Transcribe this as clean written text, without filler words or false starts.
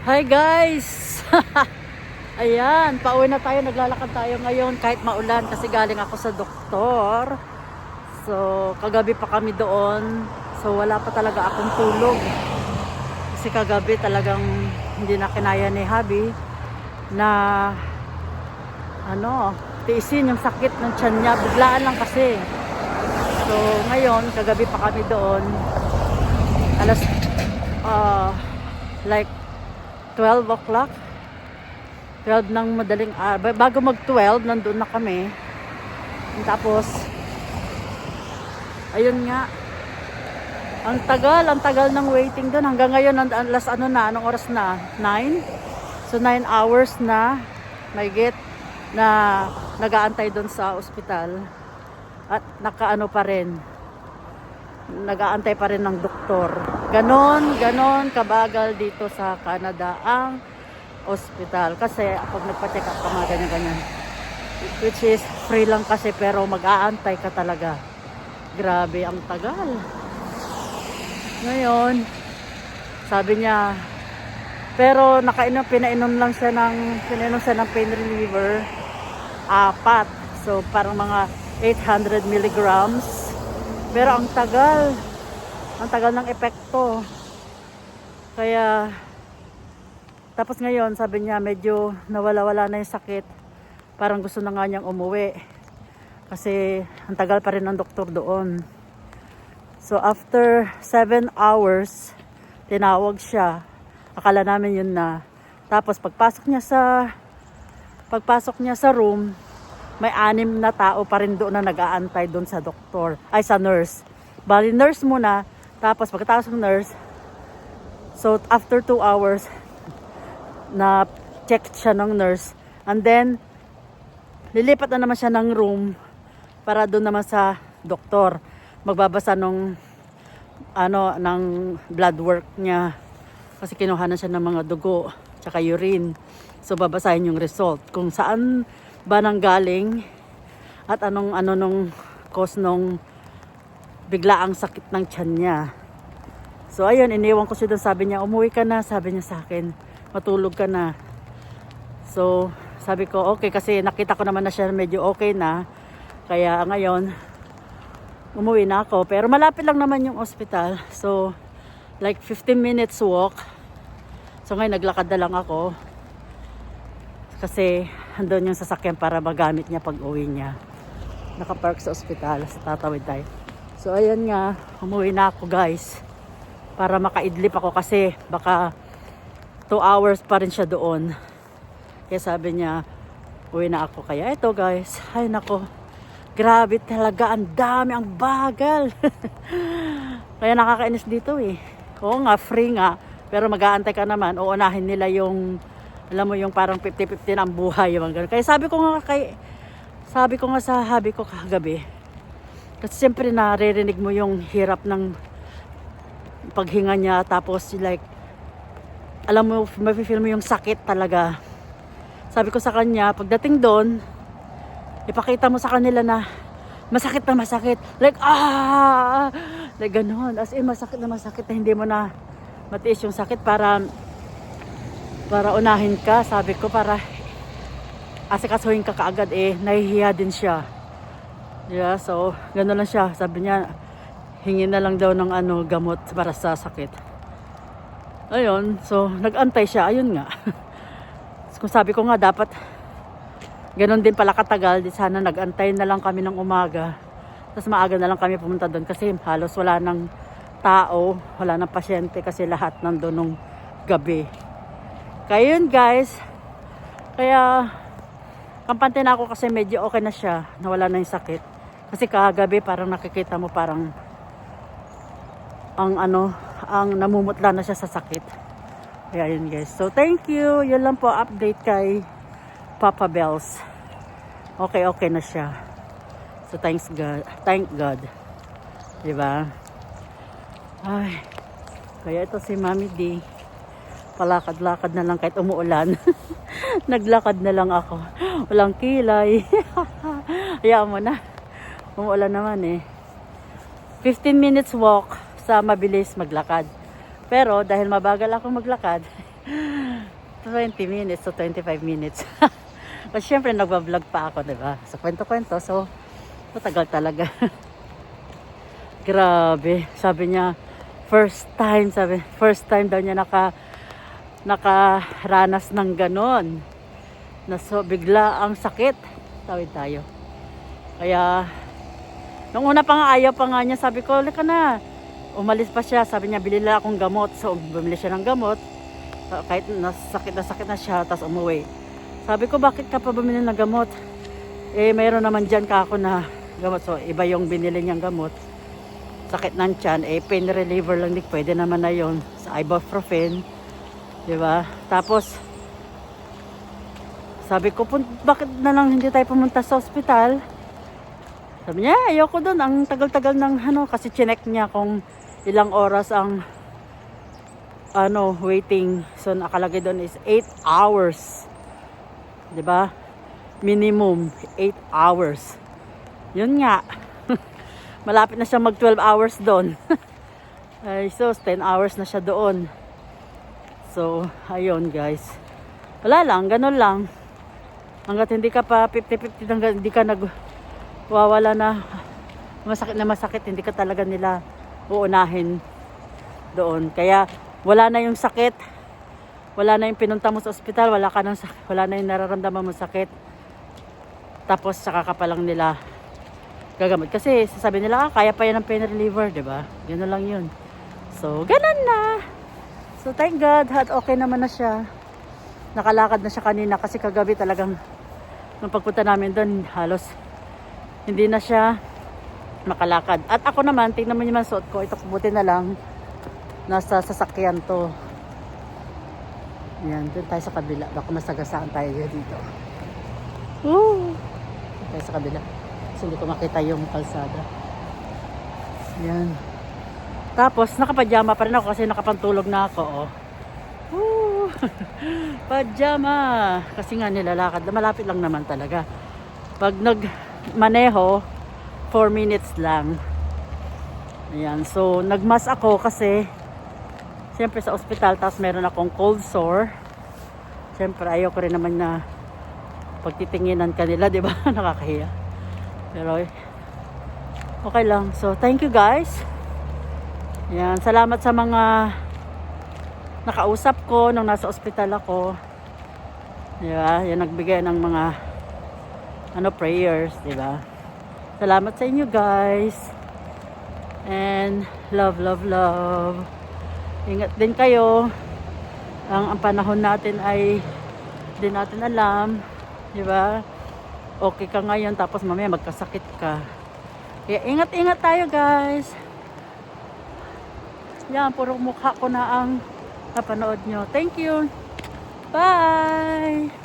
Hi guys! Ayan, pauwi na tayo. Naglalakad tayo ngayon kahit maulan kasi galing ako sa doktor. So, kagabi pa kami doon. So, wala pa talaga akong tulog. Kasi kagabi talagang hindi na kinaya ni Habi na tiisin yung sakit ng tiyan niya. Biglaan lang kasi. So, ngayon, kagabi pa kami doon. Alas, like 12 o'clock. 12 ng madaling araw. Bago mag 12, nandun na kami. Tapos, ayun nga. Ang tagal ng waiting doon. Hanggang ngayon, alas anong oras na? 9? So, 9 hours na mahigit na nag-aantay doon sa ospital. At nakaano pa rin. Nag-aantay pa rin ng doktor. Ganon kabagal dito sa Canada ang ospital. Kasi pag nagpa-check up ka mga ganyan. Which is free lang kasi pero mag-aantay ka talaga. Grabe ang tagal. Ngayon, sabi niya, pero pinainom siya ng pain reliever, 4. So parang mga 800 milligrams. Pero ang tagal ng epekto. Kaya, tapos ngayon, sabi niya, medyo nawala-wala na yung sakit. Parang gusto na nga niyang umuwi. Kasi, ang tagal pa rin ng doktor doon. So, after 7 hours, tinawag siya. Akala namin yun na. Tapos, pagpasok niya sa room, may 6 na tao pa rin doon na nag-aantay doon sa doktor. Ay, sa nurse. Bali, nurse muna. Tapos, pagkatapos ng nurse, so, after 2 hours, na-check siya ng nurse. And then, lilipat na naman siya ng room para doon naman sa doktor. Magbabasa ng blood work niya. Kasi kinuha na siya ng mga dugo, tsaka urine. So, babasahin yung result. Kung saan ba nanggaling at nung cause nung biglaang sakit ng tiyan niya. So ayun, iniwan ko siya doon. Sabi niya, umuwi ka na. Sabi niya sa akin, matulog ka na. So sabi ko, okay, kasi nakita ko naman na siya medyo okay na. Kaya ngayon, umuwi na ako. Pero malapit lang naman yung ospital. So like 15 minutes walk. So ngayon naglakad na lang ako. Kasi andun yung sasakyan para magamit niya pag uwi niya. Nakapark sa ospital. Sa tatawid tayo. So ayan nga, umuwi na ako guys. Para makaidlip ako kasi baka 2 hours pa rin siya doon. Kaya sabi niya, uwi na ako. Kaya ito guys, ay nako. Grabe talaga, ang dami, ang bagal. Kaya nakakainis dito eh. Oo nga, free nga. Pero mag-aantay ka naman, uunahin nila yung, alam mo yung parang 50-50 ang buhay. Yung ganun. Kaya sabi ko nga sa hubby ko kagabi, kasi siyempre naririnig mo yung hirap ng paghinga niya. Tapos like, alam mo, mafe-feel mo yung sakit talaga. Sabi ko sa kanya, pagdating doon, ipakita mo sa kanila na masakit na masakit. Like, like ganon. As in, masakit na masakit na hindi mo na matiis yung sakit para unahin ka. Sabi ko, para asikasuhin ka kaagad nahihiya din siya. Yeah, so, gano'n lang siya. Sabi niya, hingin na lang daw ng gamot para sa sakit. Ayun, so, nag-antay siya. Ayun nga. Kung sabi ko nga, dapat gano'n din pala katagal. Di sana nag-antay na lang kami ng umaga. Tapos maaga na lang kami pumunta doon kasi halos wala ng tao, wala ng pasyente kasi lahat nandun nung gabi. Kaya yun guys. Kaya, kampante na ako kasi medyo okay na siya. Nawala na yung sakit. Kasi kagabi parang nakikita mo parang ang namumutla na siya sa sakit. Kaya yun guys. So thank you. Yun lang po update kay Papa Bells. Okay na siya. So thank God. Diba? Ay. Kaya ito si Mami D. Palakad-lakad na lang kahit umuulan. Naglakad na lang ako. Walang kilay. Hayaan mo na. Umuulan naman 15 minutes walk sa mabilis maglakad. Pero dahil mabagal ako maglakad, 20 minutes to 25 minutes. Kasi syempre nagbablog pa ako, diba? Sa kwento-kwento. So, matagal talaga. Grabe. Sabi niya, first time daw niya nakaranas ng ganon. Na so, bigla ang sakit. Tawid tayo. Kaya, nung una pa nga, ayaw pa nga niya, sabi ko, lika na. Umalis pa siya, sabi niya, bilhin lang akong gamot. So, bumili siya ng gamot. Kahit sakit na siya, tapos umuwi. Sabi ko, bakit ka pa bumili ng gamot? Eh, mayroon naman dyan ka ako na gamot. So, iba yung binili niyang gamot. Sakit ng tiyan, eh, pain reliever lang. Pwede naman na yun. Sa ibuprofen. Diba? Tapos, sabi ko, bakit na lang hindi tayo pumunta sa ospital? Sabi niya, ayoko doon. Ang tagal-tagal ng kasi chinek niya kung ilang oras ang waiting. So, nakalagay doon is 8 hours. 'Di ba? Minimum 8 hours. Yun nga. Malapit na siya mag 12 hours doon. Ay, so 10 hours na siya doon. So, ayun guys. Wala lang, ganun lang. Hanggat hindi ka pa 50-50, hanggat hindi ka nagwawala na masakit, hindi ka talaga nila uunahin doon. Kaya wala na yung sakit. Wala na yung pinunta mo sa ospital, wala na yung nararamdaman mo sakit. Tapos saka ka pa lang nila gagamot. Kasi sasabi nila, kaya pa yan ng pain reliever, di ba? Gano'n lang yun. So, ganun na. So, thank God, okay naman na siya. Nakalakad na siya kanina kasi kagabi talagang nung pagpunta namin doon, halos hindi na siya makalakad. At ako naman, tingnan mo naman suot ko, ito buti na lang, nasa sasakyan to. Yan, doon tayo sa kabila. Baka masagasaan tayo dito. Woo! Doon tayo sa kabila. Kasi hindi ko makita yung kalsada. Yan. Tapos, nakapajama pa rin ako kasi nakapantulog na ako. Oh. Woo! Pajama! Kasi nga nilalakad. Malapit lang naman talaga. Pag nagmaneho, 4 minutes lang. Ayan. So, nagmas ako kasi siyempre sa ospital, tapos meron akong cold sore. Siyempre, ayoko rin naman na pagtitinginan kanila, di ba? Nakakahiya. Pero, okay lang. So, thank you guys. Yan, salamat sa mga nakausap ko nung nasa ospital ako. Di ba? Yan, nagbigay ng mga prayers, di ba? Salamat sa inyo guys. And, love. Ingat din kayo. Ang panahon natin ay hindi natin alam, di ba? Okay ka ngayon tapos mamaya magkasakit ka. Kaya ingat tayo guys. Yan, puro mukha ko na ang napanood nyo. Thank you. Bye!